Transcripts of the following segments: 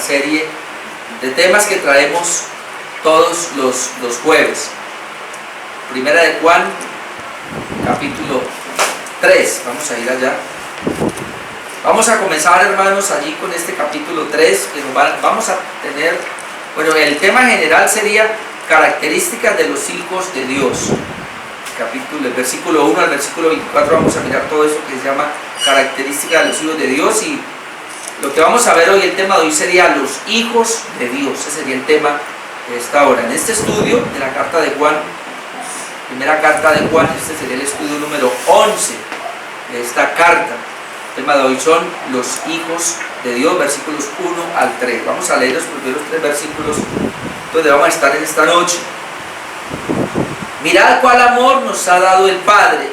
serie de temas que traemos todos los jueves. Primera de Juan, capítulo 3. Vamos a ir allá. Vamos a comenzar, hermanos, allí con este capítulo 3, que vamos a tener, bueno, el tema general sería características de los hijos de Dios. El versículo 1 al versículo 24 vamos a mirar todo eso que se llama características de los hijos de Dios, y lo que vamos a ver hoy, el tema de hoy sería los hijos de Dios. Ese sería el tema de esta hora. En este estudio de la carta de Juan, primera carta de Juan, este sería el estudio número 11 de esta carta. El tema de hoy son los hijos de Dios, versículos 1 al 3. Vamos a leer los primeros 3 versículos donde vamos a estar en esta noche. Mirad cuál amor nos ha dado el Padre,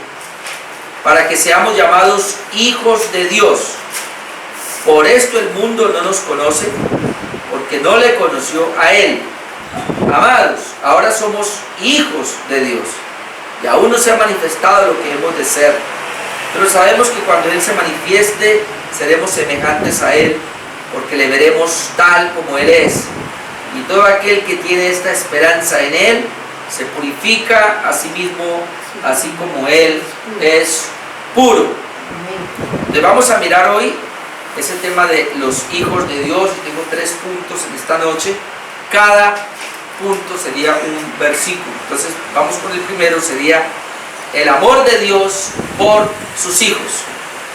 para que seamos llamados hijos de Dios. Por esto el mundo no nos conoce, porque no le conoció a Él. Amados, ahora somos hijos de Dios, y aún no se ha manifestado lo que hemos de ser. Pero sabemos que cuando Él se manifieste, seremos semejantes a Él, porque le veremos tal como Él es. Y todo aquel que tiene esta esperanza en Él, se purifica a sí mismo, así como Él es puro. Entonces vamos a mirar hoy ese tema de los hijos de Dios. Tengo 3 puntos en esta noche. Cada punto sería un versículo. Entonces vamos con el primero, sería el amor de Dios por sus hijos.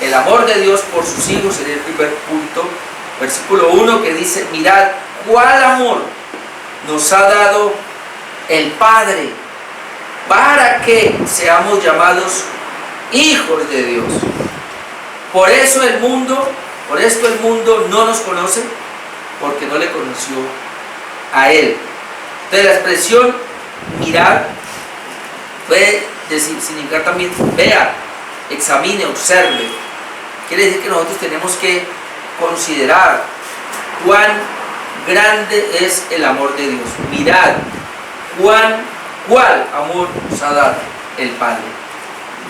El amor de Dios por sus hijos sería el primer punto. Versículo 1 que dice: mirad cuál amor nos ha dado el Padre, para que seamos llamados hijos de Dios. Por esto el mundo no nos conoce, porque no le conoció a Él. Entonces la expresión mirar puede significar también vea, examine, observe. Quiere decir que nosotros tenemos que considerar cuán grande es el amor de Dios. Mirad cuál amor nos ha dado el Padre.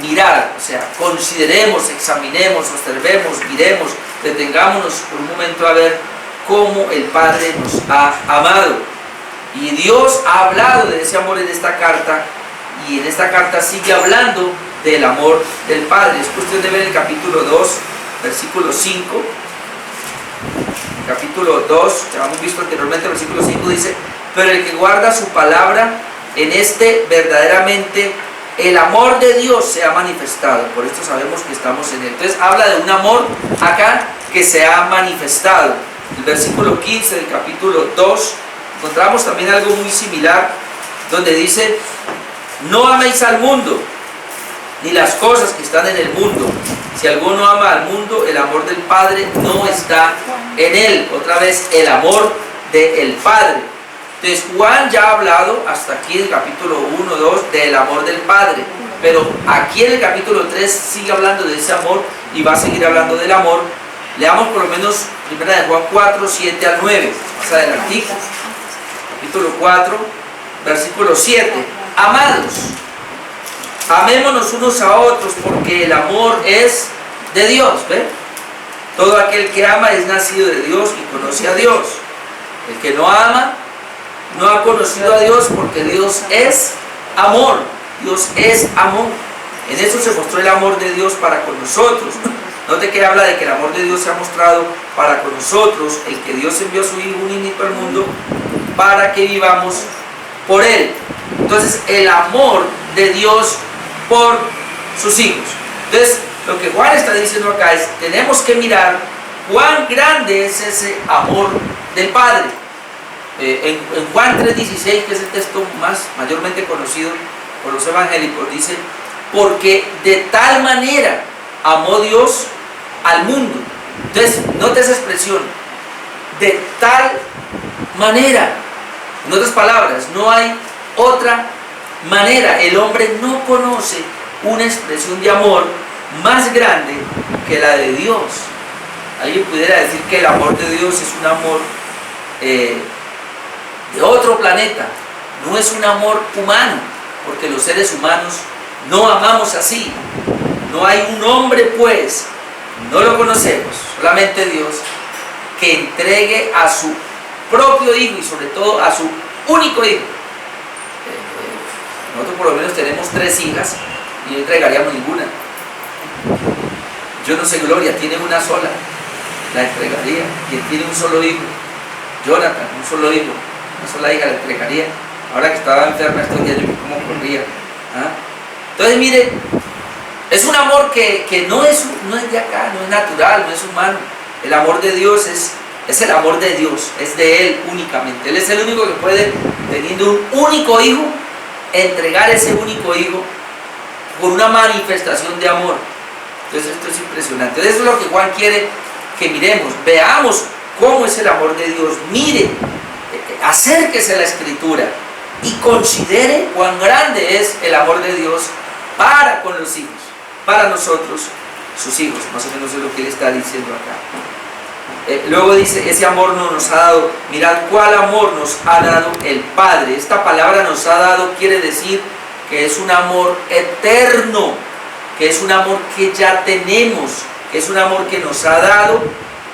Mirad, o sea, consideremos, examinemos, observemos, miremos, detengámonos por un momento a ver cómo el Padre nos ha amado. Y Dios ha hablado de ese amor en esta carta, y en esta carta sigue hablando del amor del Padre. Es cuestión de ver el capítulo 2, versículo 5. Capítulo 2, ya hemos visto anteriormente, el versículo 5 dice: pero el que guarda su palabra, en este verdaderamente el amor de Dios se ha manifestado. Por esto sabemos que estamos en él. Entonces habla de un amor acá que se ha manifestado. El versículo 15 del capítulo 2 encontramos también algo muy similar, donde dice: no améis al mundo, ni las cosas que están en el mundo. Si alguno ama al mundo, el amor del Padre no está en él. Otra vez, el amor del Padre. Entonces Juan ya ha hablado hasta aquí en el capítulo 1, 2 del amor del Padre, pero aquí en el capítulo 3 sigue hablando de ese amor y va a seguir hablando del amor. Leamos por lo menos primera de Juan 4, 7 al 9, más adelantito. Capítulo 4, versículo 7. Amados, amémonos unos a otros, porque el amor es de Dios. ¿Ve? Todo aquel que ama es nacido de Dios y conoce a Dios. El que no ama no ha conocido a Dios, porque Dios es amor. Dios es amor. En eso se mostró el amor de Dios para con nosotros. Note que habla de que el amor de Dios se ha mostrado para con nosotros, el que Dios envió a su Hijo unigénito al mundo para que vivamos por Él. Entonces el amor de Dios por sus hijos. Entonces lo que Juan está diciendo acá es: tenemos que mirar cuán grande es ese amor del Padre. En Juan 3:16, que es el texto mayormente conocido por los evangélicos, dice: porque de tal manera amó Dios al mundo. Entonces, note esa expresión, de tal manera. En otras palabras, no hay otra manera. El hombre no conoce una expresión de amor más grande que la de Dios. Alguien pudiera decir que el amor de Dios es un amor de otro planeta, no es un amor humano, porque los seres humanos no amamos así. No hay un hombre, pues, no lo conocemos, solamente Dios, que entregue a su propio hijo y sobre todo a su único hijo. Nosotros por lo menos tenemos 3 hijas y no entregaríamos ninguna. Yo no sé, Gloria tiene una sola, la entregaría. Quien tiene un solo hijo, Jonathan, un solo hijo, una sola hija, la entregaría. Ahora que estaba enferma estos días, yo vi cómo corría. ¿Ah? Entonces mire, es un amor que no es de acá, no es natural, no es humano. El amor de Dios es el amor de Dios, es de Él únicamente. Él es el único que puede, teniendo un único hijo, entregar ese único hijo por una manifestación de amor. Entonces esto es impresionante. Eso es lo que Juan quiere que miremos, veamos cómo es el amor de Dios. Mire, acérquese a la Escritura y considere cuán grande es el amor de Dios para con los hijos, para nosotros, sus hijos. Más o menos es lo que él está diciendo acá. Luego dice, ese amor no nos ha dado, mirad cuál amor nos ha dado el Padre. Esta palabra nos ha dado quiere decir que es un amor eterno, que es un amor que ya tenemos, que es un amor que nos ha dado.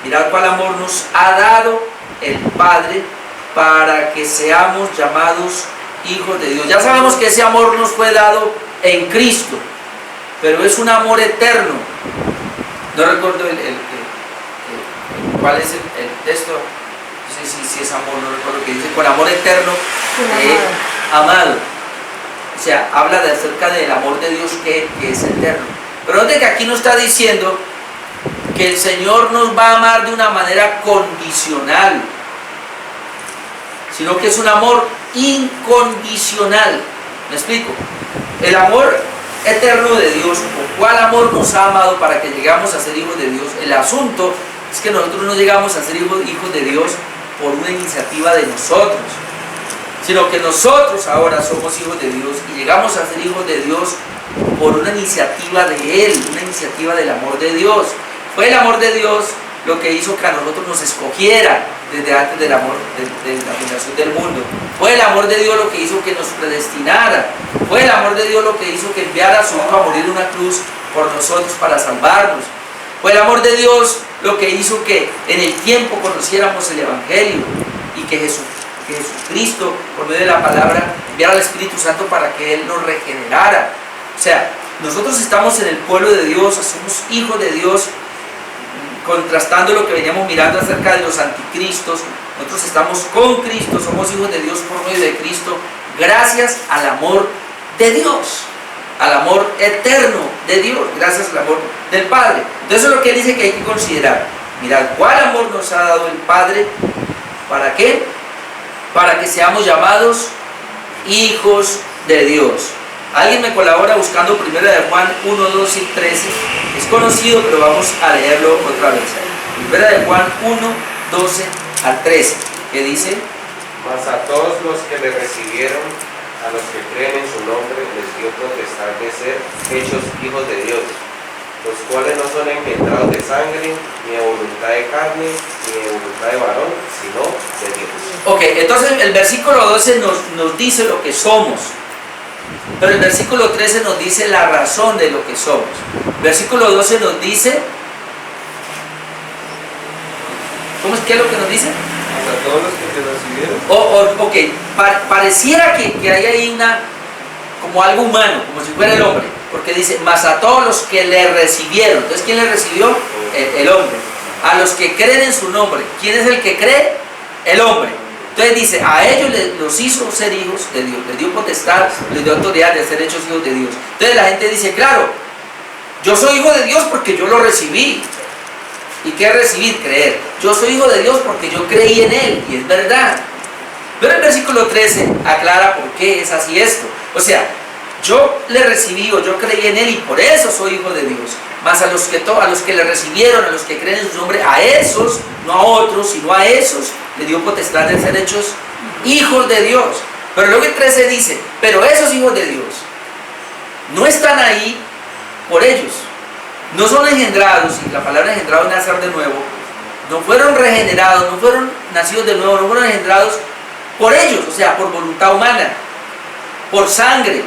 Mirad cuál amor nos ha dado el Padre para que seamos llamados hijos de Dios. Ya sabemos que ese amor nos fue dado en Cristo, pero es un amor eterno. No recuerdo cuál es el texto, no sé si es amor, no recuerdo que dice, con amor eterno amado. O sea, habla acerca del amor de Dios que es eterno. Pero note que aquí no está diciendo que el Señor nos va a amar de una manera condicional, sino que es un amor incondicional. ¿Me explico? El amor eterno de Dios, con cuál amor nos ha amado para que llegamos a ser hijos de Dios. El asunto es que nosotros no llegamos a ser hijos de Dios por una iniciativa de nosotros, sino que nosotros ahora somos hijos de Dios y llegamos a ser hijos de Dios por una iniciativa de Él, una iniciativa del amor de Dios. Fue el amor de Dios lo que hizo que a nosotros nos escogiera desde antes del amor de la fundación del mundo. Fue el amor de Dios lo que hizo que nos predestinara. Fue el amor de Dios lo que hizo que enviara a su Hijo a morir en una cruz por nosotros para salvarnos. Fue el amor de Dios lo que hizo que en el tiempo conociéramos el Evangelio y que Jesucristo, por medio de la palabra, enviara al Espíritu Santo para que Él nos regenerara. O sea, nosotros estamos en el pueblo de Dios, somos hijos de Dios, contrastando lo que veníamos mirando acerca de los anticristos. Nosotros estamos con Cristo, somos hijos de Dios por medio de Cristo, gracias al amor de Dios, al amor eterno de Dios, gracias al amor del Padre. Entonces eso es lo que él dice que hay que considerar. Mirad cuál amor nos ha dado el Padre. ¿Para qué? Para que seamos llamados hijos de Dios. Alguien me colabora buscando 1 de Juan 1, 2 y 13. Es conocido, pero vamos a leerlo otra vez. 1 de Juan 1, 12 al 13. ¿Qué dice? Mas a todos los que le recibieron, a los que creen en su nombre, les dio potestad de ser hechos hijos de Dios, los cuales no son engendrados de sangre, ni de voluntad de carne, ni de voluntad de varón, sino de Dios. Ok, entonces el versículo 12 nos dice lo que somos. Pero el versículo 13 nos dice la razón de lo que somos. El versículo 12 nos dice... ¿Qué es lo que nos dice? A todos los que te recibieron. Ok, pareciera que hay ahí como algo humano, como si fuera el hombre. Porque dice, mas a todos los que le recibieron. Entonces, ¿quién le recibió? El hombre. A los que creen en su nombre. ¿Quién es el que cree? El hombre. Entonces dice, a ellos los hizo ser hijos de Dios, les dio potestad, les dio autoridad de ser hechos hijos de Dios. Entonces la gente dice, claro, yo soy hijo de Dios porque yo lo recibí. ¿Y qué es recibir? Creer. Yo soy hijo de Dios porque yo creí en Él, y es verdad. Pero el versículo 13 aclara por qué es así esto. O sea, yo le recibí o yo creí en Él y por eso soy hijo de Dios. Mas a los que le recibieron, a los que creen en su nombre, a esos, no a otros, sino a esos, le dio potestad de ser hechos hijos de Dios. Pero luego el 13 dice, pero esos hijos de Dios no están ahí por ellos. No son engendrados, y la palabra engendrado es nacer de nuevo. No fueron regenerados, no fueron nacidos de nuevo, no fueron engendrados por ellos, o sea, por voluntad humana, por sangre,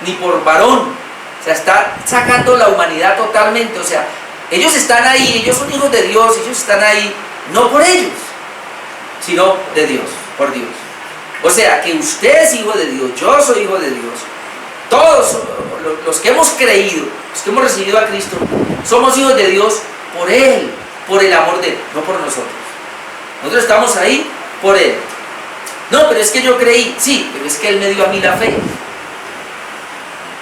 ni por varón. O sea, está sacando la humanidad totalmente. O sea, ellos están ahí, ellos son hijos de Dios, ellos están ahí no por ellos, sino de Dios, por Dios. O sea, que usted es hijo de Dios, yo soy hijo de Dios. Todos los que hemos creído, los que hemos recibido a Cristo, somos hijos de Dios por Él, por el amor de Él, no por nosotros. Nosotros estamos ahí por Él. No, pero es que yo creí, sí, pero es que Él me dio a mí la fe.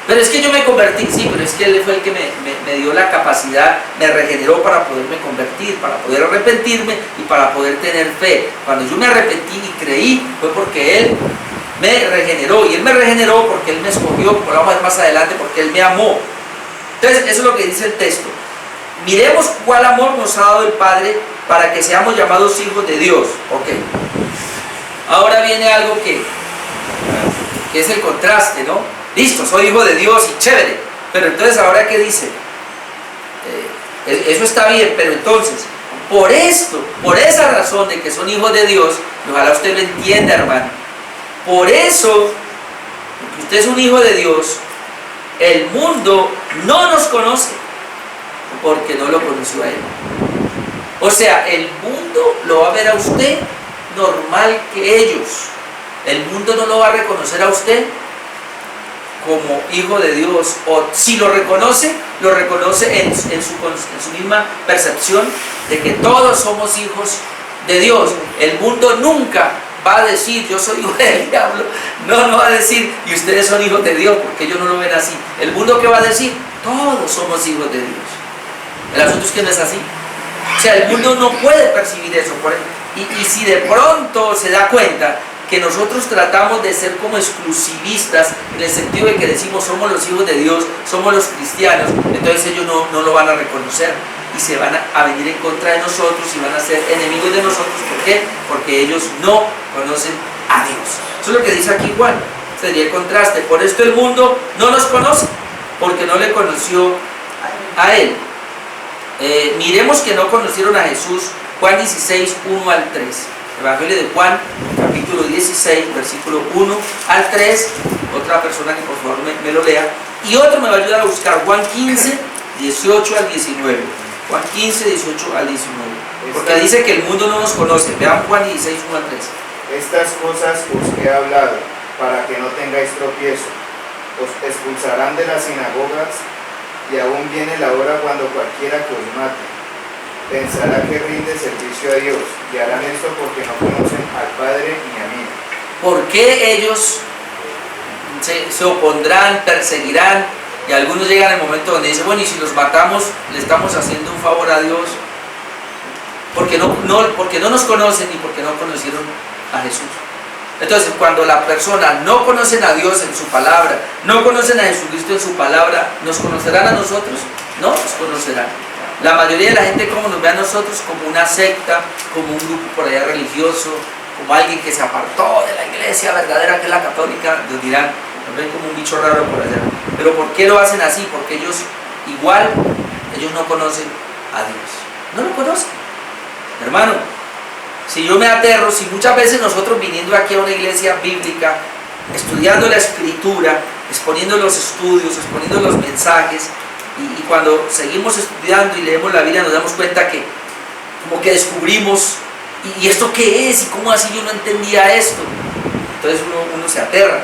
Pero es que yo me convertí, sí, pero es que Él fue el que me dio la capacidad, me regeneró para poderme convertir, para poder arrepentirme y para poder tener fe. Cuando yo me arrepentí y creí, fue porque Él me regeneró. Y Él me regeneró porque Él me escogió, como lo vamos a ver más adelante, porque Él me amó. Entonces, eso es lo que dice el texto. Miremos cuál amor nos ha dado el Padre para que seamos llamados hijos de Dios. Ok. Ahora viene algo que es el contraste, ¿no? Listo, soy hijo de Dios y chévere. Pero entonces, ¿ahora qué dice? Eso está bien, pero entonces, por esto, por esa razón de que son hijos de Dios, y ojalá usted lo entienda, hermano, por eso, porque usted es un hijo de Dios, el mundo no nos conoce, porque no lo conoció a Él. O sea, el mundo lo va a ver a usted normal que ellos. El mundo no lo va a reconocer a usted como hijo de Dios, o si lo reconoce en su misma percepción de que todos somos hijos de Dios. El mundo nunca va a decir yo soy hijo del diablo, no va a decir y ustedes son hijos de Dios, porque ellos no lo ven así. El mundo, ¿qué va a decir? Todos somos hijos de Dios. El asunto es que no es así. O sea, el mundo no puede percibir eso. Y si de pronto se da cuenta que nosotros tratamos de ser como exclusivistas, en el sentido de que decimos somos los hijos de Dios, somos los cristianos, entonces ellos no lo van a reconocer y se van a venir en contra de nosotros y van a ser enemigos de nosotros. ¿Por qué? Porque ellos no conocen a Dios. Eso es lo que dice aquí Juan. Sería el contraste. Por esto el mundo no nos conoce, porque no le conoció a Él. Miremos que no conocieron a Jesús. Juan 16, 1 al 3. Evangelio de Juan, capítulo 16, versículo 1 al 3. Otra persona que por favor me lo lea. Y otro me va a ayudar a buscar Juan 15, 18 al 19. Juan 15, 18 al 19. Porque dice que el mundo no nos conoce. Vean Juan 16, 1 al 3. Estas cosas os he hablado, para que no tengáis tropiezo. Os expulsarán de las sinagogas, y aún viene la hora cuando cualquiera que os mate pensará que rinde servicio a Dios, y harán esto porque no conocen al Padre ni a mí. ¿Por qué ellos se opondrán, perseguirán? Y algunos llegan al momento donde dicen, bueno, y si los matamos, le estamos haciendo un favor a Dios, porque no nos conocen y porque no conocieron a Jesús. Entonces, cuando la persona no conocen a Dios en su palabra, no conocen a Jesucristo en su palabra, ¿nos conocerán a nosotros? No nos conocerán. La mayoría de la gente, como nos ve a nosotros, como una secta, como un grupo por allá religioso, como alguien que se apartó de la iglesia verdadera, que es la católica, nos dirán, nos ven como un bicho raro por allá. Pero ¿por qué lo hacen así? Porque ellos no conocen a Dios. No lo conocen. Hermano, si yo me aterro, si muchas veces nosotros viniendo aquí a una iglesia bíblica, estudiando la escritura, exponiendo los estudios, exponiendo los mensajes, y cuando seguimos estudiando y leemos la Biblia nos damos cuenta que como que descubrimos, ¿y esto qué es? ¿Y cómo así yo no entendía esto? Entonces uno se aterra.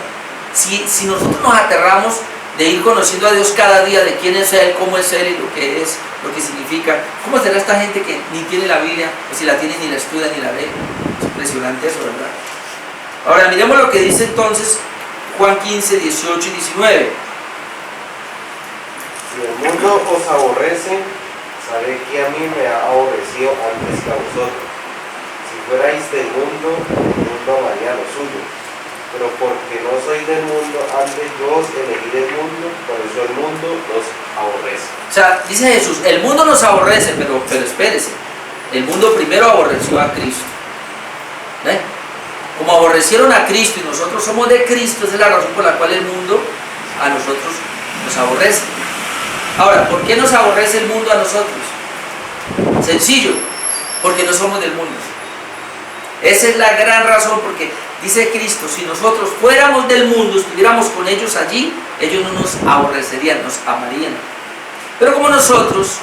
Si nosotros nos aterramos de ir conociendo a Dios cada día, de quién es Él, cómo es Él y lo que es, lo que significa, ¿cómo será esta gente que ni tiene la Biblia, o si la tiene ni la estudia ni la lee? Es impresionante eso, ¿verdad? Ahora miremos lo que dice entonces Juan 15, 18 y 19. Si el mundo os aborrece, sabed que a mí me ha aborrecido antes que a vosotros. Si fuerais del mundo, el mundo amaría lo suyo. Pero porque no soy del mundo, antes yo os elegí del mundo, por eso el mundo los aborrece. O sea, dice Jesús, el mundo nos aborrece, pero espérese, el mundo primero aborreció a Cristo. ¿Ve? Como aborrecieron a Cristo y nosotros somos de Cristo, esa es la razón por la cual el mundo a nosotros nos aborrece. Ahora, ¿por qué nos aborrece el mundo a nosotros? Sencillo, porque no somos del mundo. Esa es la gran razón, porque dice Cristo, si nosotros fuéramos del mundo, estuviéramos con ellos allí, ellos no nos aborrecerían, nos amarían. Pero como nosotros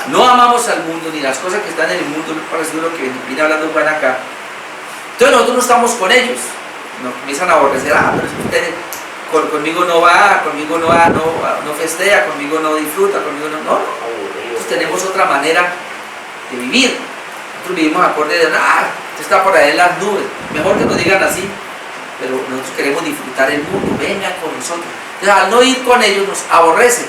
no amamos al mundo ni las cosas que están en el mundo, parecido a lo que viene hablando Juan acá, entonces nosotros no estamos con ellos, nos comienzan a aborrecer, pero es que ustedes conmigo no va, no festea, conmigo no disfruta, conmigo no. Nosotros tenemos otra manera de vivir. Nosotros vivimos acorde de, usted está por ahí en las nubes. Mejor que nos digan así, pero nosotros queremos disfrutar el mundo, vengan con nosotros. Entonces, al no ir con ellos nos aborrecen.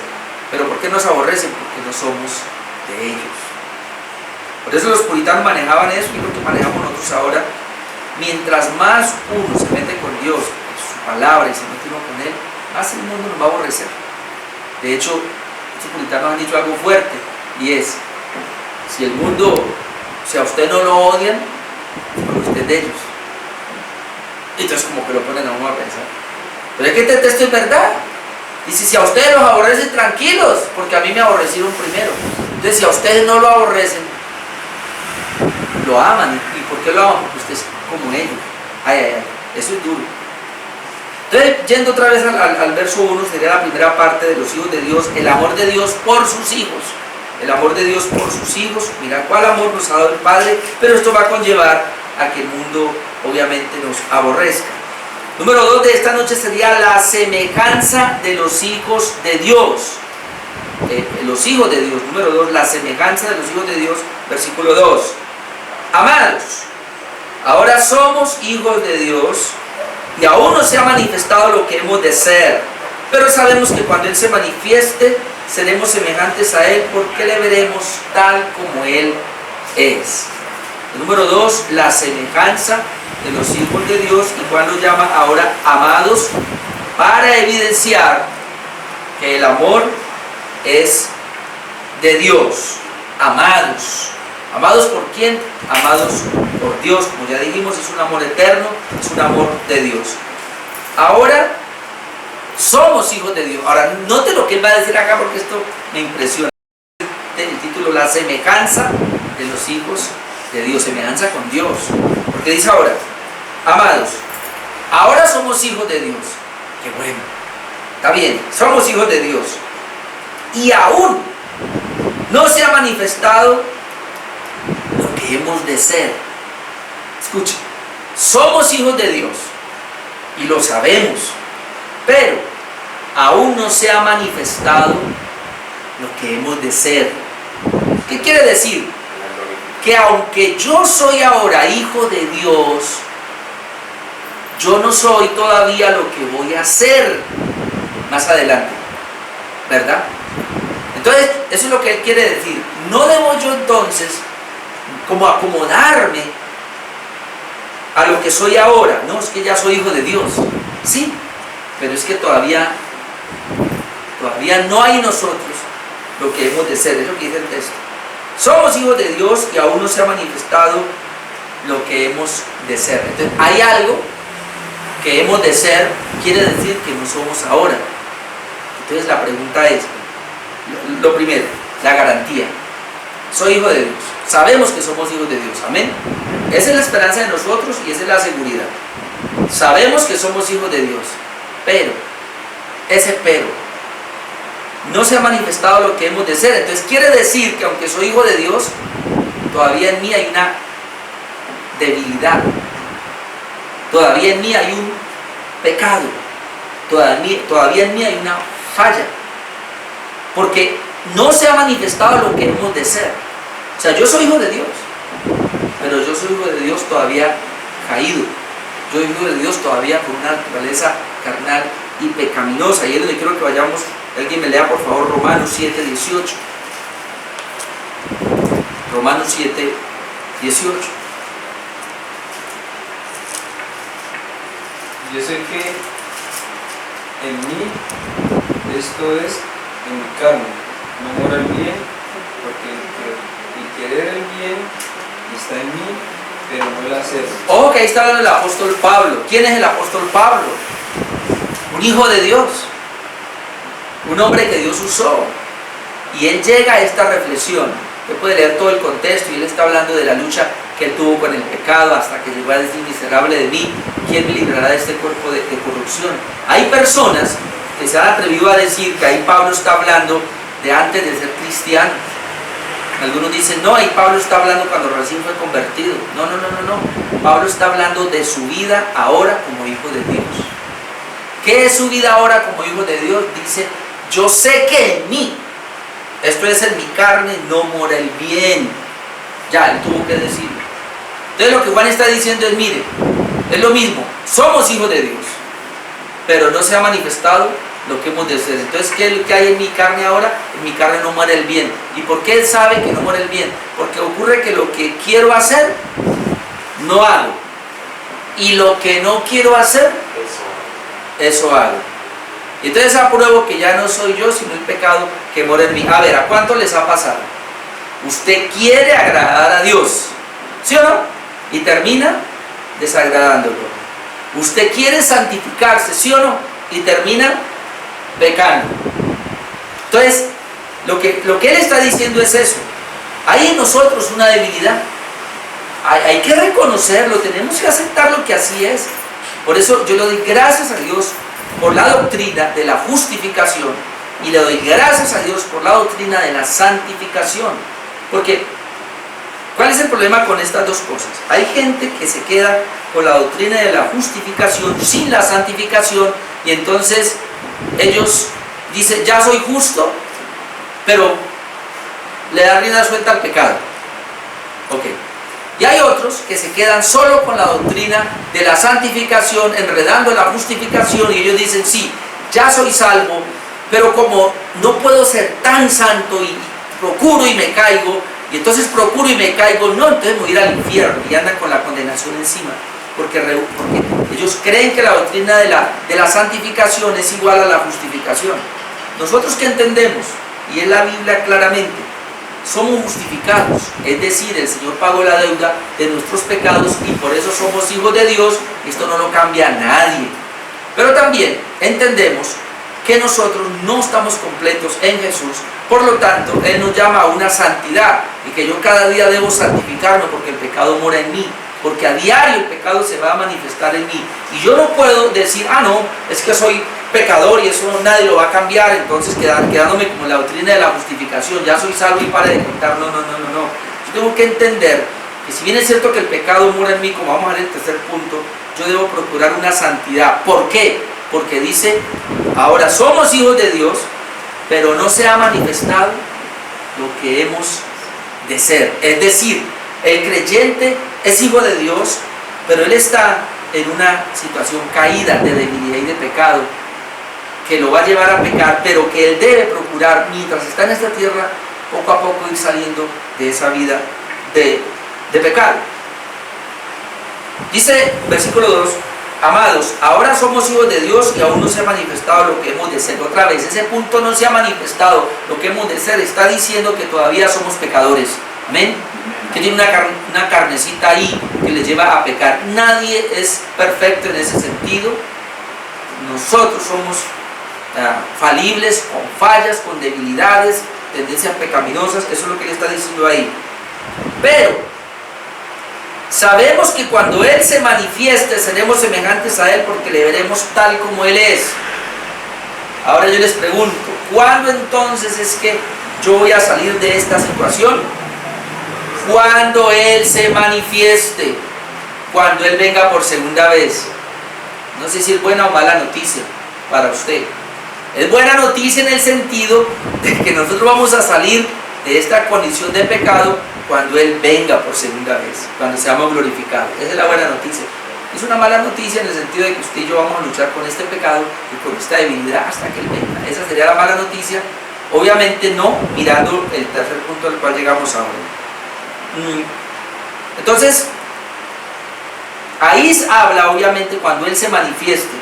¿Pero por qué nos aborrecen? Porque no somos de ellos. Por eso los puritanos manejaban eso y lo que manejamos nosotros ahora. Mientras más uno se mete con Dios, palabra y se mete uno con él, más el mundo nos va a aborrecer. De hecho, estos puritanos han dicho algo fuerte, y es, si el mundo, si a usted no lo odian, pues usted es de ellos. Entonces como que lo ponen a uno a pensar. Pero es que este texto es verdad. Dice, si a ustedes los aborrecen, tranquilos, porque a mí me aborrecieron primero. Entonces, si a ustedes no lo aborrecen, lo aman. ¿Y por qué lo aman? Porque usted es como ellos. Eso es duro. Entonces, yendo otra vez al verso 1, sería la primera parte de los hijos de Dios, el amor de Dios por sus hijos. El amor de Dios por sus hijos. Mira cuál amor nos ha dado el Padre, pero esto va a conllevar a que el mundo obviamente nos aborrezca. Número 2 de esta noche sería la semejanza de los hijos de Dios. Los hijos de Dios. Número 2, la semejanza de los hijos de Dios. Versículo 2. Amados, ahora somos hijos de Dios, y aún no se ha manifestado lo que hemos de ser, pero sabemos que cuando Él se manifieste, seremos semejantes a Él, porque le veremos tal como Él es. El número 2, la semejanza de los hijos de Dios, y Juan los llama ahora amados, para evidenciar que el amor es de Dios. Amados. ¿Amados por quién? Amados por Dios. Como ya dijimos, es un amor eterno, es un amor de Dios. Ahora somos hijos de Dios. Ahora, note lo que Él va a decir acá, porque esto me impresiona. El título, la semejanza de los hijos de Dios, semejanza con Dios. Porque dice ahora, amados, ahora somos hijos de Dios. Qué bueno. Está bien, somos hijos de Dios. Y aún no se ha manifestado lo que hemos de ser. Escuchen, somos hijos de Dios y lo sabemos, pero aún no se ha manifestado lo que hemos de ser. ¿Qué quiere decir? Que aunque yo soy ahora hijo de Dios, yo no soy todavía lo que voy a ser más adelante, ¿verdad? Entonces, eso es lo que Él quiere decir. No debo yo entonces como acomodarme a lo que soy ahora. No, es que ya soy hijo de Dios. Sí, pero es que todavía no hay en nosotros lo que hemos de ser. Es lo que dice el texto. Somos hijos de Dios y aún no se ha manifestado lo que hemos de ser. Entonces, hay algo que hemos de ser, quiere decir que no somos ahora. Entonces, la pregunta es, lo primero, la garantía. Soy hijo de Dios. Sabemos que somos hijos de Dios. Amén. Esa es la esperanza de nosotros y esa es la seguridad. Sabemos que somos hijos de Dios. Pero, ese pero, no se ha manifestado lo que hemos de ser. Entonces quiere decir que aunque soy hijo de Dios, todavía en mí hay una debilidad. Todavía en mí hay un pecado. Todavía en mí hay una falla. Porque no se ha manifestado lo que hemos de ser. O sea, yo soy hijo de Dios, pero yo soy hijo de Dios todavía caído. Yo soy hijo de Dios todavía con una naturaleza carnal y pecaminosa. Y es donde quiero que vayamos. Alguien me lea por favor Romanos 7:18. Romanos 7:18. Yo sé que en mí, esto es en mi carne, no mora el bien, porque el querer el bien está en mí, pero no el hacer. Ojo que ahí está hablando el apóstol Pablo. ¿Quién es el apóstol Pablo? Un hijo de Dios, un hombre que Dios usó. Y él llega a esta reflexión. Usted puede leer todo el contexto y él está hablando de la lucha que él tuvo con el pecado hasta que llegó a decir: miserable de mí, ¿quién me librará de este cuerpo de corrupción? Hay personas que se han atrevido a decir que ahí Pablo está hablando de antes de ser cristiano. Algunos dicen, no, ahí Pablo está hablando cuando recién fue convertido. No. Pablo está hablando de su vida ahora como hijo de Dios. ¿Qué es su vida ahora como hijo de Dios? Dice, yo sé que en mí, esto es en mi carne, no mora el bien. Ya, él tuvo que decirlo. Entonces lo que Juan está diciendo es, mire, es lo mismo, somos hijos de Dios, pero no se ha manifestado lo que hemos de ser. Entonces, ¿qué es lo que hay en mi carne ahora? En mi carne no muere el bien. ¿Y por qué él sabe que no muere el bien? Porque ocurre que lo que quiero hacer, no hago. Y lo que no quiero hacer, eso hago. Y entonces apruebo que ya no soy yo, sino el pecado que mora en mí. A ver, ¿a cuánto les ha pasado? Usted quiere agradar a Dios, ¿sí o no? Y termina desagradándolo. Usted quiere santificarse, ¿sí o no? Y termina pecando. Entonces, lo que él está diciendo es eso. Hay en nosotros una debilidad. Hay que reconocerlo, tenemos que aceptar lo que así es. Por eso yo le doy gracias a Dios por la doctrina de la justificación y le doy gracias a Dios por la doctrina de la santificación. Porque, ¿cuál es el problema con estas dos cosas? Hay gente que se queda con la doctrina de la justificación sin la santificación y entonces ellos dicen, ya soy justo, pero le dan rienda suelta al pecado. Ok. Y hay otros que se quedan solo con la doctrina de la santificación, enredando la justificación, y ellos dicen, sí, ya soy salvo, pero como no puedo ser tan santo y procuro y me caigo, y entonces procuro y me caigo, no, entonces me voy a ir al infierno, y andan con la condenación encima, porque ellos creen que la doctrina de la santificación es igual a la justificación. Nosotros que entendemos, y en la Biblia claramente, somos justificados, es decir, el Señor pagó la deuda de nuestros pecados y por eso somos hijos de Dios. Esto no lo cambia a nadie. Pero también entendemos que nosotros no estamos completos en Jesús, por lo tanto, Él nos llama a una santidad y que yo cada día debo santificarme porque el pecado mora en mí, porque a diario el pecado se va a manifestar en mí. Y yo no puedo decir, no, es que soy pecador y eso nadie lo va a cambiar, entonces quedándome como la doctrina de la justificación, ya soy salvo y para de contar. No. Yo tengo que entender que si bien es cierto que el pecado mora en mí, como vamos a ver en el tercer punto, yo debo procurar una santidad. ¿Por qué? Porque dice, ahora somos hijos de Dios, pero no se ha manifestado lo que hemos de ser. Es decir, el creyente es hijo de Dios, pero él está en una situación caída de debilidad y de pecado, que lo va a llevar a pecar, pero que él debe procurar, mientras está en esta tierra, poco a poco ir saliendo de esa vida de pecado. Dice, versículo 2, amados, ahora somos hijos de Dios y aún no se ha manifestado lo que hemos de ser. Otra vez, ese punto no se ha manifestado lo que hemos de ser, está diciendo que todavía somos pecadores. Amén. Que tiene una carnecita ahí que les lleva a pecar. Nadie es perfecto en ese sentido. Nosotros somos falibles, con fallas, con debilidades, tendencias pecaminosas. Eso es lo que él está diciendo ahí. Pero sabemos que cuando Él se manifieste seremos semejantes a Él, porque le veremos tal como Él es. Ahora yo les pregunto, ¿cuándo entonces es que yo voy a salir de esta situación? Cuando Él se manifieste, cuando Él venga por segunda vez. No sé si es buena o mala noticia para usted. Es buena noticia en el sentido de que nosotros vamos a salir de esta condición de pecado cuando Él venga por segunda vez, cuando seamos glorificados. Esa es la buena noticia. Es una mala noticia en el sentido de que usted y yo vamos a luchar con este pecado y con esta debilidad hasta que Él venga. Esa sería la mala noticia. Obviamente no mirando el tercer punto al cual llegamos ahora. Entonces, ahí habla obviamente cuando Él se manifieste,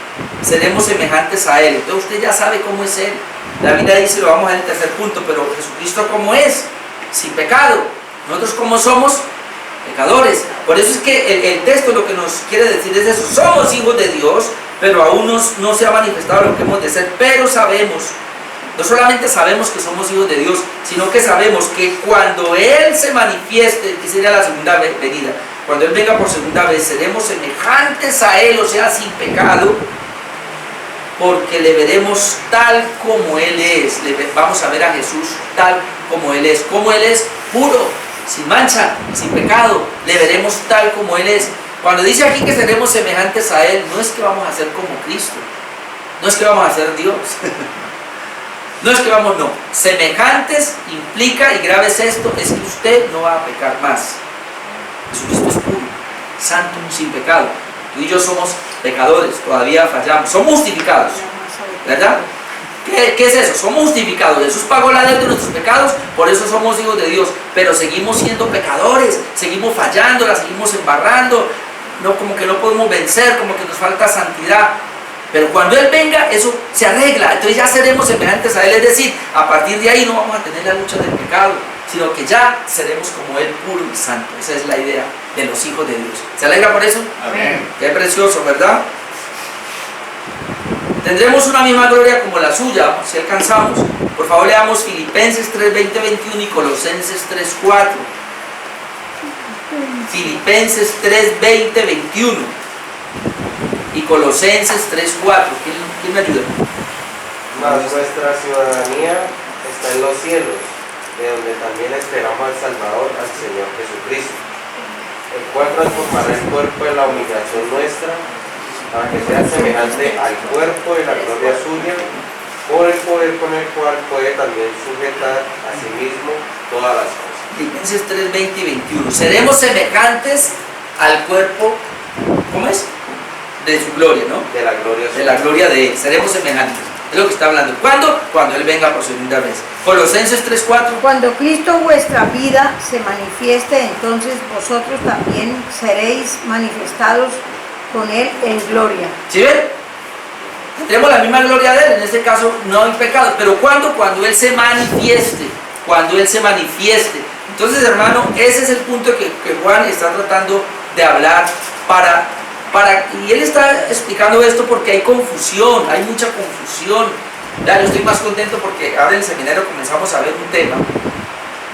seremos semejantes a Él. Entonces usted ya sabe cómo es Él. La Biblia dice, lo vamos a ver en el tercer punto, pero Jesucristo cómo es, sin pecado. Nosotros cómo somos, pecadores. Por eso es que el texto lo que nos quiere decir es eso. Somos hijos de Dios, pero aún no se ha manifestado lo que hemos de ser. Pero sabemos, no solamente sabemos que somos hijos de Dios, sino que sabemos que cuando Él se manifieste, que sería la segunda venida, cuando Él venga por segunda vez, seremos semejantes a Él, o sea, sin pecado, porque le veremos tal como Él es. Vamos a ver a Jesús tal como Él es. Como Él es, puro, sin mancha, sin pecado, le veremos tal como Él es. Cuando dice aquí que seremos semejantes a Él, no es que vamos a ser como Cristo, no es que vamos a ser Dios. No es que vamos, no. Semejantes implica, y grave es esto, es que usted no va a pecar más. Jesucristo es puro, santo, sin pecado. Tú y yo somos pecadores, todavía fallamos, somos justificados, ¿verdad? ¿Qué es eso? Somos justificados. Jesús pagó la deuda de nuestros pecados, por eso somos hijos de Dios. Pero seguimos siendo pecadores, seguimos fallando, la seguimos embarrando, no, como que no podemos vencer, como que nos falta santidad. Pero cuando Él venga, eso se arregla. Entonces ya seremos semejantes a Él. Es decir, a partir de ahí no vamos a tener la lucha del pecado, sino que ya seremos como Él, puro y santo. Esa es la idea de los hijos de Dios. ¿Se alegra por eso? Amén. Qué precioso, ¿verdad? Tendremos una misma gloria como la suya, si alcanzamos. Por favor, leamos Filipenses 3, 20, 21 y Colosenses 3, 4. Filipenses 3, 20, 21 y Colosenses 3, 4. ¿Quién me ayuda? Mas nuestra ciudadanía está en los cielos, de donde también esperamos al Salvador, al Señor Jesucristo, el cual transformará el cuerpo de la humillación nuestra, para que sea semejante al cuerpo de la gloria suya, por el poder con el cual puede también sujetar a sí mismo todas las cosas. Filipenses 3, 20 y 21. Seremos semejantes al cuerpo, ¿cómo es? De su gloria, ¿no? De la gloria De suya. la gloria de Él. Seremos semejantes. Es lo que está hablando. ¿Cuándo? Cuando Él venga por segunda vez. Colosenses 3, 4. Cuando Cristo vuestra vida se manifieste, entonces vosotros también seréis manifestados con Él en gloria. ¿Sí ven? Tendremos la misma gloria de Él. En este caso no hay pecado. Pero ¿cuándo? Cuando Él se manifieste. Cuando Él se manifieste. Entonces, hermano, ese es el punto que Juan está tratando de hablar y él está explicando esto porque hay confusión, hay mucha confusión. Ya, yo estoy más contento porque ahora en el seminario comenzamos a ver un tema.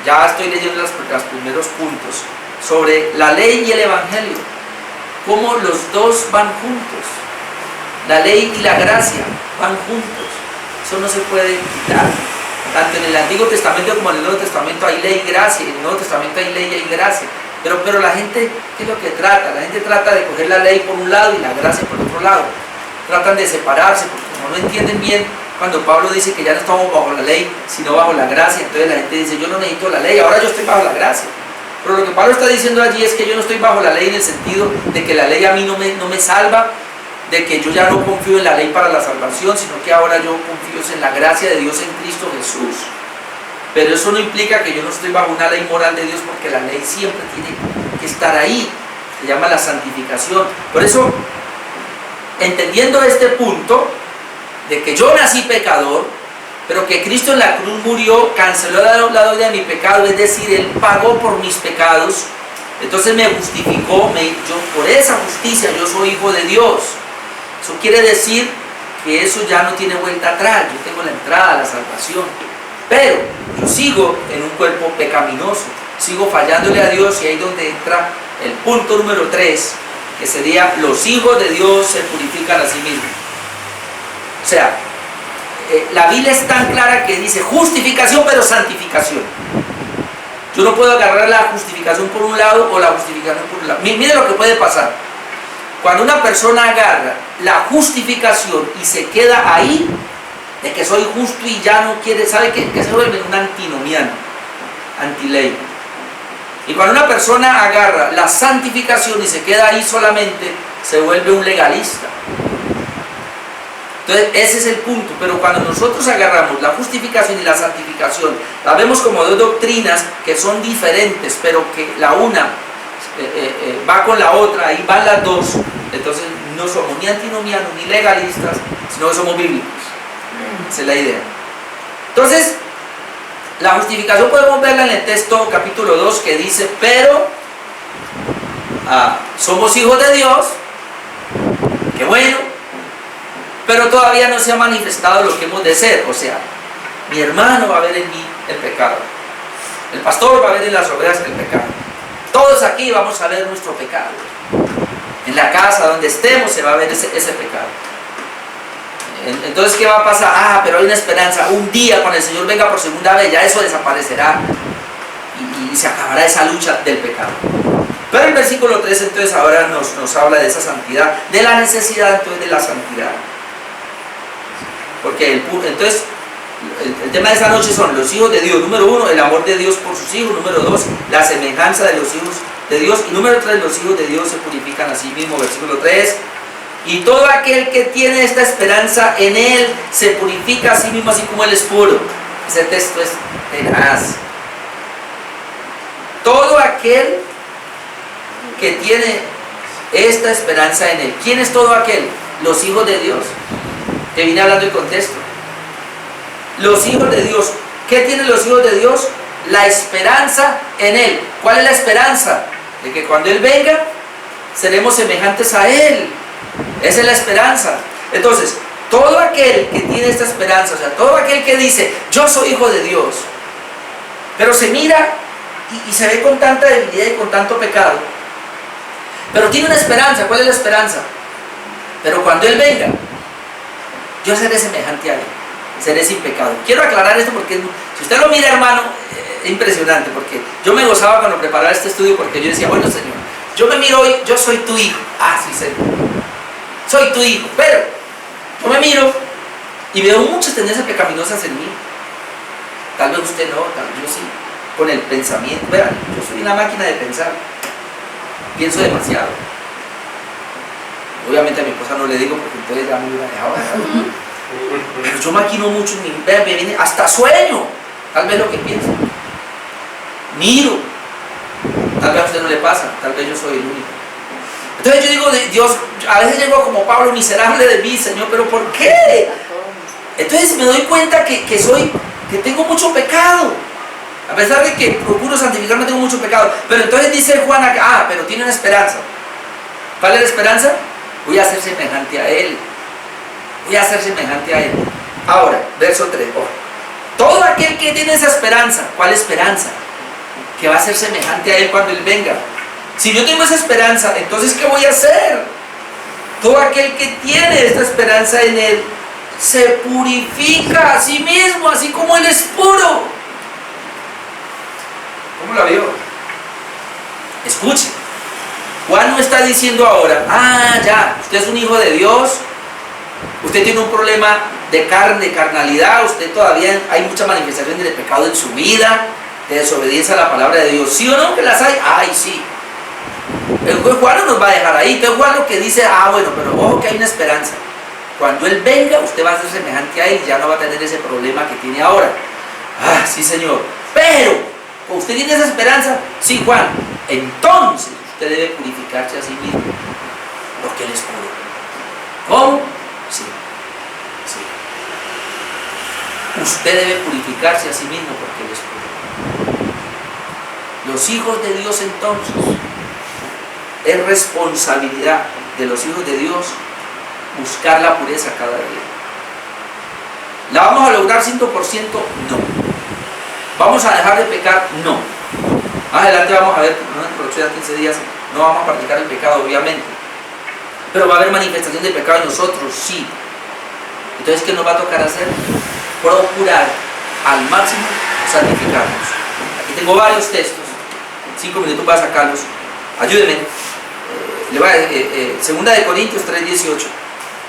Ya estoy leyendo los primeros puntos sobre la ley y el evangelio, cómo los dos van juntos. La ley y la gracia van juntos. Eso no se puede quitar. Tanto en el Antiguo Testamento como en el Nuevo Testamento hay ley y gracia, y en el Nuevo Testamento hay ley y hay gracia. Pero la gente, ¿qué es lo que trata? La gente trata de coger la ley por un lado y la gracia por otro lado. Tratan de separarse porque como no entienden bien, cuando Pablo dice que ya no estamos bajo la ley, sino bajo la gracia, entonces la gente dice, yo no necesito la ley, ahora yo estoy bajo la gracia. Pero lo que Pablo está diciendo allí es que yo no estoy bajo la ley en el sentido de que la ley a mí no me salva, de que yo ya no confío en la ley para la salvación, sino que ahora yo confío en la gracia de Dios en Cristo Jesús. Pero eso no implica que yo no estoy bajo una ley moral de Dios, porque la ley siempre tiene que estar ahí. Se llama la santificación. Por eso, entendiendo este punto de que yo nací pecador, pero que Cristo en la cruz murió, canceló la deuda de mi pecado, es decir, Él pagó por mis pecados, entonces me justificó, por esa justicia yo soy hijo de Dios. Eso quiere decir que eso ya no tiene vuelta atrás, yo tengo la entrada a la salvación. Pero yo sigo en un cuerpo pecaminoso, sigo fallándole a Dios, y ahí es donde entra el punto número 3, que sería los hijos de Dios se purifican a sí mismos. O sea, la Biblia es tan clara que dice justificación pero santificación. Yo no puedo agarrar la justificación por un lado o la justificación por un lado. Mire lo que puede pasar. Cuando una persona agarra la justificación y se queda ahí, de que soy justo y ya no quiere, ¿sabe qué? Que se vuelve un antinomiano, antiley. Y cuando una persona agarra la santificación y se queda ahí solamente, se vuelve un legalista. Entonces ese es el punto. Pero cuando nosotros agarramos la justificación y la santificación, la vemos como dos doctrinas que son diferentes, pero que la una va con la otra, ahí van las dos. Entonces no somos ni antinomianos ni legalistas, sino que somos bíblicos. Esa es la idea. Entonces, la justificación podemos verla en el texto capítulo 2 que dice, pero somos hijos de Dios, qué bueno, pero todavía no se ha manifestado lo que hemos de ser. O sea, mi hermano va a ver en mí el pecado, el pastor va a ver en las ovejas el pecado, todos aquí vamos a ver nuestro pecado, en la casa donde estemos se va a ver ese pecado. Entonces, ¿qué va a pasar? Ah, pero hay una esperanza. Un día, cuando el Señor venga por segunda vez, ya eso desaparecerá y se acabará esa lucha del pecado. Pero el versículo 3 entonces ahora nos habla de esa santidad, de la necesidad entonces de la santidad. Porque entonces el tema de esta noche son los hijos de Dios. Número 1, el amor de Dios por sus hijos. Número 2, la semejanza de los hijos de Dios. Y número 3, los hijos de Dios se purifican a sí mismos. Versículo 3. Y todo aquel que tiene esta esperanza en Él se purifica a sí mismo, así como Él es puro. Ese texto es tenaz. Todo aquel que tiene esta esperanza en Él. ¿Quién es todo aquel? Los hijos de Dios. Te vine hablando del contexto. Los hijos de Dios. ¿Qué tienen los hijos de Dios? La esperanza en Él. ¿Cuál es la esperanza? De que cuando Él venga, seremos semejantes a Él. Esa es la esperanza. Entonces, todo aquel que tiene esta esperanza, o sea, todo aquel que dice, yo soy hijo de Dios, pero se mira y se ve con tanta debilidad y con tanto pecado, pero tiene una esperanza. ¿Cuál es la esperanza? Pero cuando Él venga, yo seré semejante a Él, seré sin pecado. Quiero aclarar esto porque si usted lo mira, hermano, es impresionante, porque yo me gozaba cuando preparaba este estudio, porque yo decía, bueno, Señor, yo me miro hoy, yo soy tu hijo. Ah, sí, Señor, soy tu hijo, pero yo me miro y veo muchas tendencias pecaminosas en mí. Tal vez usted no, tal vez yo sí, con el pensamiento. Vean, yo soy una máquina de pensar, pienso demasiado. Obviamente a mi esposa no le digo porque entonces ya me hubiera dejado. Pero yo maquino mucho en mi vida, me viene hasta sueño, tal vez lo que pienso. Miro, tal vez a usted no le pasa, tal vez yo soy el único. Entonces yo digo, Dios, a veces llego como Pablo, miserable de mí, Señor, pero ¿por qué? Entonces me doy cuenta que tengo mucho pecado. A pesar de que procuro santificarme, tengo mucho pecado. Pero entonces dice Juan acá, pero tiene una esperanza. ¿Cuál es la esperanza? Voy a ser semejante a Él. Voy a ser semejante a Él. Ahora, verso 3. Todo aquel que tiene esa esperanza, ¿cuál esperanza? Que va a ser semejante a Él cuando Él venga. Si yo tengo esa esperanza, entonces ¿qué voy a hacer? Todo aquel que tiene esta esperanza en Él se purifica a sí mismo, así como Él es puro. ¿Cómo la vio? Escuche. Juan no está diciendo ahora, ya, usted es un hijo de Dios, usted tiene un problema de carne, de carnalidad, usted todavía hay muchas manifestaciones de pecado en su vida, de desobediencia a la palabra de Dios. ¿Sí o no? ¿Que las hay? Ay, sí. El juez Juan no nos va a dejar ahí. Entonces Juan lo que dice, bueno, pero ojo que hay una esperanza. Cuando Él venga, usted va a ser semejante a Él, ya no va a tener ese problema que tiene ahora. Sí, Señor. Pero, ¿usted tiene esa esperanza? Sí, Juan. Entonces, usted debe purificarse a sí mismo, porque Él es puro. ¿Cómo? Sí. Usted debe purificarse a sí mismo, porque Él es puro. Los hijos de Dios, entonces, es responsabilidad de los hijos de Dios buscar la pureza cada día. ¿La vamos a lograr 100%? No. ¿Vamos a dejar de pecar? No. Más adelante vamos a ver, no en el próximos 15 días, no vamos a practicar el pecado, obviamente. Pero va a haber manifestación de pecado en nosotros, sí. Entonces, ¿qué nos va a tocar hacer? Procurar al máximo santificarnos. Aquí tengo varios textos. 5 minutos para sacarlos. Ayúdenme. Segunda de Corintios 3:18.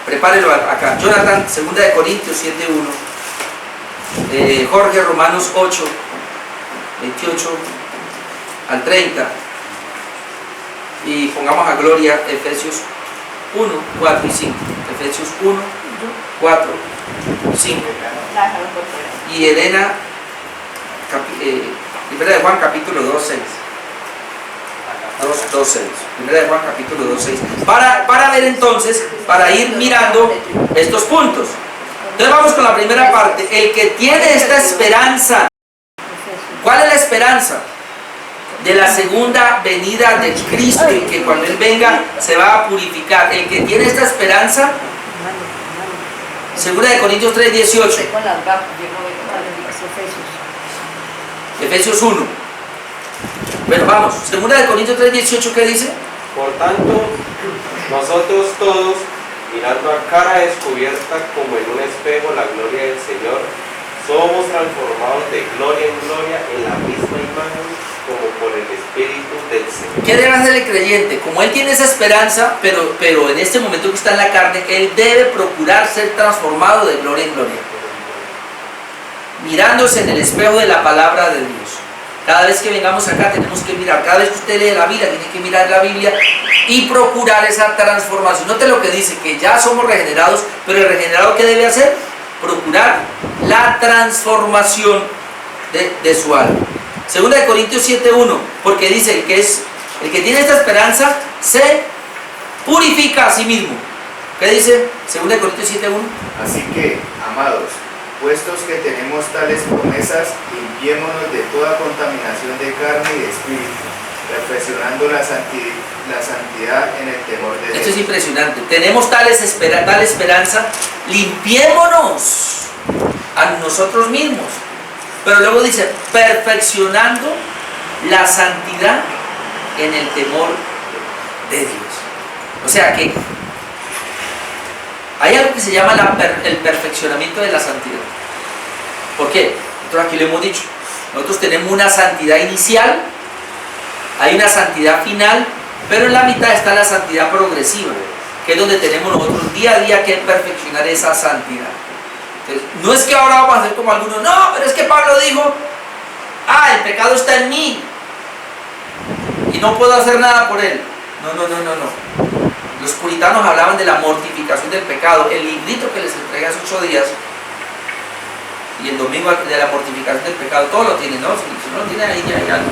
Prepárelo acá. Jonathan, Segunda de Corintios 7:1. Jorge, Romanos 8, 28 al 30. Y pongamos a Gloria Efesios 1, 4 y 5. Efesios 1, 4, 5. Y Elena, Primera de Juan capítulo 2, 6. 2, 6. Primera de Juan capítulo 2, 6. Para ver entonces, para ir mirando estos puntos. Entonces vamos con la primera parte. El que tiene esta esperanza. ¿Cuál es la esperanza? De la segunda venida de Cristo, y que cuando Él venga se va a purificar. El que tiene esta esperanza, Segunda de Corintios 3:18. Efesios 1. Bueno, vamos. Segunda de Corintios 3:18, ¿qué dice? Por tanto, nosotros todos, mirando a cara descubierta como en un espejo la gloria del Señor, somos transformados de gloria en gloria en la misma imagen como por el Espíritu del Señor. ¿Qué debe hacer el creyente? Como él tiene esa esperanza, pero en este momento que está en la carne, él debe procurar ser transformado de gloria en gloria, mirándose en el espejo de la palabra de Dios. Cada vez que vengamos acá tenemos que mirar, cada vez que usted lee la Biblia tiene que mirar la Biblia y procurar esa transformación. Note lo que dice, que ya somos regenerados, pero el regenerado ¿qué debe hacer? Procurar la transformación de su alma. Segunda de Corintios 7:1, porque dice el que tiene esta esperanza se purifica a sí mismo. ¿Qué dice? Segunda de Corintios 7:1. Así que, amados, puestos que tenemos tales promesas, limpiémonos de toda contaminación de carne y de espíritu, perfeccionando la santidad en el temor de Dios. Esto es impresionante. Tenemos tal esperanza, limpiémonos a nosotros mismos. Pero luego dice, perfeccionando la santidad en el temor de Dios. O sea que hay algo que se llama el perfeccionamiento de la santidad. ¿Por qué? Nosotros aquí lo hemos dicho. Nosotros tenemos una santidad inicial, hay una santidad final, pero en la mitad está la santidad progresiva, que es donde tenemos nosotros día a día que perfeccionar esa santidad. Entonces, no es que ahora vamos a hacer como algunos, no, pero es que Pablo dijo, el pecado está en mí y no puedo hacer nada por él. No. Los puritanos hablaban de la mortificación del pecado. El librito que les entregué hace 8 días y el domingo de la mortificación del pecado, todo lo tiene, ¿no? Si no lo tiene ahí, ya hay algo.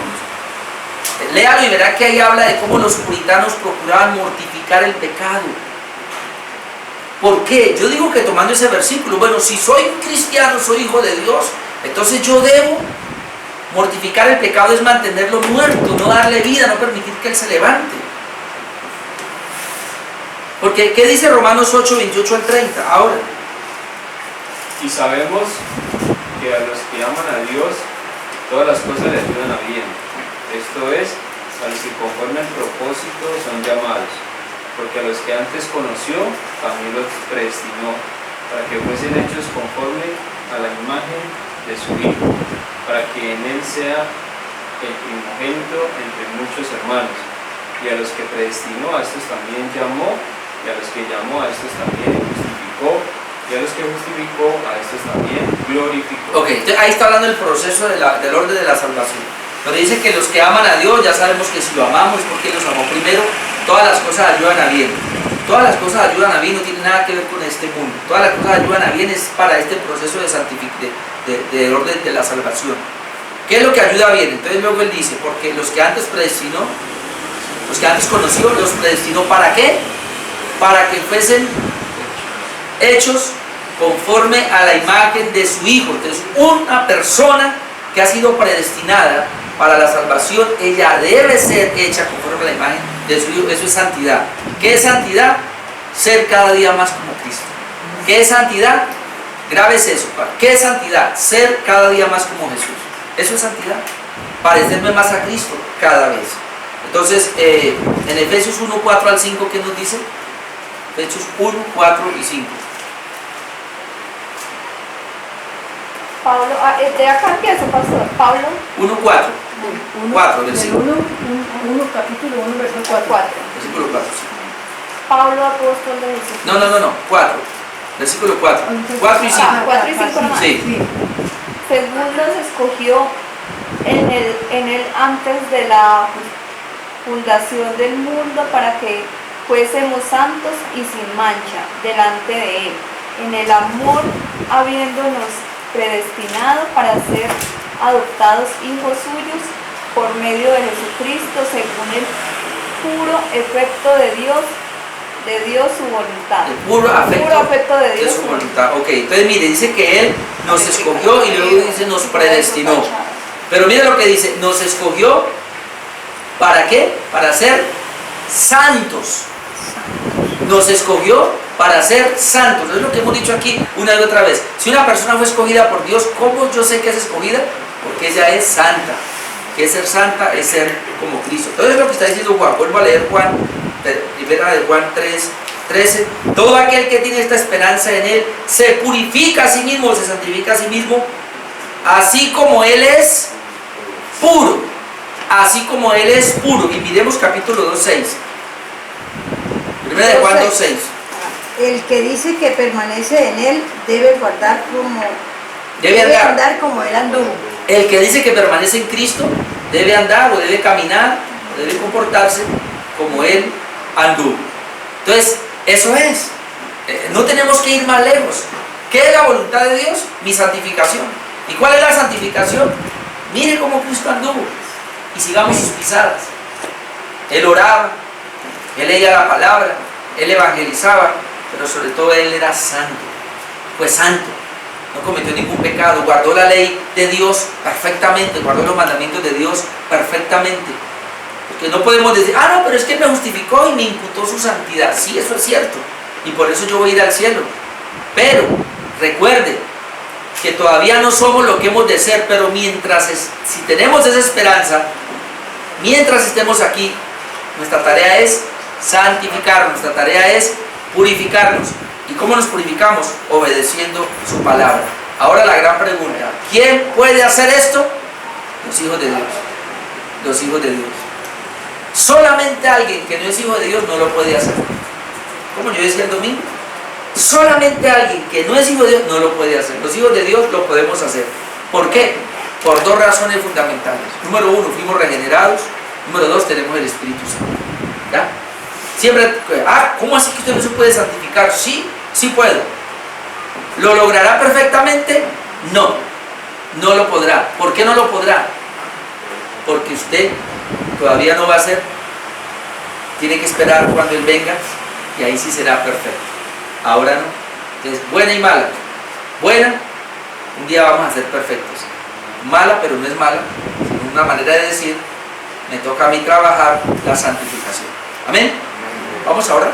Léalo y verá que ahí habla de cómo los puritanos procuraban mortificar el pecado. ¿Por qué? Yo digo que tomando ese versículo, bueno, si soy cristiano, soy hijo de Dios, entonces yo debo mortificar el pecado, es mantenerlo muerto, no darle vida, no permitir que él se levante. Porque, ¿qué dice Romanos 8, 28 al 30? Ahora. Y sabemos que a los que aman a Dios, todas las cosas les ayudan a bien. Esto es, a los que conforme al propósito son llamados. Porque a los que antes conoció, también los predestinó, para que fuesen hechos conforme a la imagen de su Hijo, para que en él sea el primogénito entre muchos hermanos. Y a los que predestinó, a estos también llamó, y a los que llamó, a estos también justificó, y a los que justificó, a estos también glorificó. Ok, entonces ahí está hablando del proceso del orden de la salvación. Pero dice que los que aman a Dios, ya sabemos que si lo amamos es porque los amó primero. Todas las cosas ayudan a bien. Todas las cosas ayudan a bien, no tiene nada que ver con este mundo. Todas las cosas ayudan a bien, es para este proceso de orden de la salvación. ¿Qué es lo que ayuda a bien? Entonces luego él dice, porque los que antes predestinó, los que antes conoció, los predestinó ¿para qué? Para que fuesen hechos conforme a la imagen de su Hijo. Entonces una persona que ha sido predestinada para la salvación, ella debe ser hecha conforme a la imagen de su Hijo. Eso es santidad. ¿Qué es santidad? Ser cada día más como Cristo. ¿Qué es santidad? Grábese eso. ¿Qué es santidad? Ser cada día más como Jesús. Eso es santidad. Parecerme más a Cristo cada vez. Entonces, en Efesios 1, 4 al 5, ¿qué nos dice? Efesios 1, 4 y 5. Pablo, de acá empieza, pastor. Pablo 1, 4. 4, versículo. Capítulo 1, versículo 4. Versículo 4. Sí. Pablo, apóstol de Jesús. No. 4. Versículo 4. 4 y 5. 4 y 5 nomás. Sí. Según nos escogió en él antes de la fundación del mundo para que fuésemos santos y sin mancha delante de él, en el amor habiéndonos predestinado para ser adoptados hijos suyos por medio de Jesucristo según el puro efecto de Dios su voluntad. El puro afecto de Dios su voluntad. Ok, entonces mire, dice que Él nos escogió y luego dice nos predestinó. Pero mire lo que dice, nos escogió, ¿para qué? Para ser santos. Nos escogió para ser santos. Es lo que hemos dicho aquí una y otra vez. Si una persona fue escogida por Dios, ¿cómo yo sé que es escogida? Porque ella es santa. Que es ser santa es ser como Cristo. Entonces es lo que está diciendo Juan. Vuelvo a leer Juan, primera de Juan 3, 13. Todo aquel que tiene esta esperanza en Él se purifica a sí mismo, se santifica a sí mismo, así como Él es puro. Así como Él es puro. Y miremos capítulo 2:6. Primera de Juan 2:6. El que dice que permanece en Él debe guardar como Debe andar como Él anduvo. El que dice que permanece en Cristo debe andar o debe caminar o debe comportarse como Él anduvo. Entonces, eso es. No tenemos que ir más lejos. ¿Qué es la voluntad de Dios? Mi santificación. ¿Y cuál es la santificación? Mire cómo Cristo anduvo y sigamos sus pisadas. Él oraba, Él leía la palabra, Él evangelizaba, pero sobre todo Él era santo. Fue santo. No cometió ningún pecado, guardó la ley de Dios perfectamente, guardó los mandamientos de Dios perfectamente. Porque no podemos decir, no, pero es que Él me justificó y me imputó su santidad. Sí, eso es cierto, y por eso yo voy a ir al cielo. Pero recuerde que todavía no somos lo que hemos de ser, pero si tenemos esa esperanza, mientras estemos aquí, nuestra tarea es santificarnos, nuestra tarea es purificarnos. ¿Y cómo nos purificamos? Obedeciendo su palabra. Ahora la gran pregunta, ¿quién puede hacer esto? Los hijos de Dios. Los hijos de Dios. Solamente alguien que no es hijo de Dios no lo puede hacer. Como yo decía el domingo, solamente alguien que no es hijo de Dios no lo puede hacer. Los hijos de Dios lo podemos hacer. ¿Por qué? Por dos razones fundamentales. Número uno, fuimos regenerados. Número dos, tenemos el Espíritu Santo. ¿Ya? Siempre, ¿cómo así que usted no se puede santificar? Sí, sí puedo. ¿Lo logrará perfectamente? No, no lo podrá. ¿Por qué no lo podrá? Porque usted todavía no va a ser. Tiene que esperar cuando Él venga y ahí sí será perfecto. Ahora no. Entonces, buena y mala. Buena, un día vamos a ser perfectos. Mala, pero no es mala, sino una manera de decir, me toca a mí trabajar la santificación. Amén. Vamos ahora.